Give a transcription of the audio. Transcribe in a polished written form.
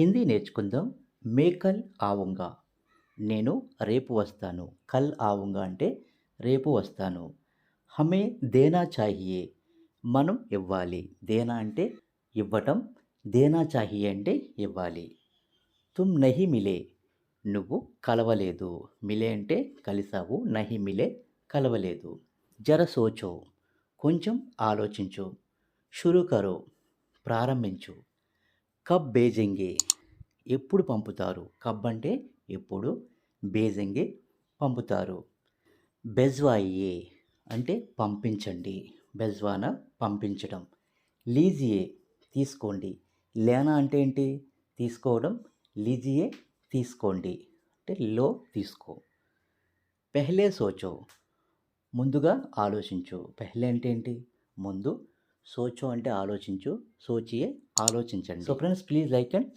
హిందీ నేర్చుకుందాం. మే కల్ ఆవుంగా. నేను రేపు వస్తాను. కల్ ఆవుంగా అంటే రేపు వస్తాను. హమే దేనా చాహియే. మనం ఇవ్వాలి. దేనా అంటే ఇవ్వటం. దేనా చాహియే అంటే ఇవ్వాలి. తుమ్ నహీ మిలే. నువ్వు కలవలేదు. మిలే అంటే కలిసావు. నహీ మిలే కలవలేదు. జర సోచో. కొంచెం ఆలోచించు. షురూ కరో. ప్రారంభించు. కబ్ భేజెంగే. ఎప్పుడు పంపుతారు. కబ్ అంటే ఎప్పుడు. భేజెంగే పంపుతారు. బెజ్వాయియే అంటే పంపించండి. బెజ్వానా పంపించడం. లీజియే తీసుకోండి. లేనా అంటే ఏంటి? తీసుకోవడం. లీజియే తీసుకోండి అంటే లో తీసుకో. పెహ్లే సోచో ముందుగా ఆలోచించు. పెహ్లే అంటే ఏంటి? ముందు. సోచో అంటే ఆలోచించు. సోచియే ఆలోచించండి. So friends, please like and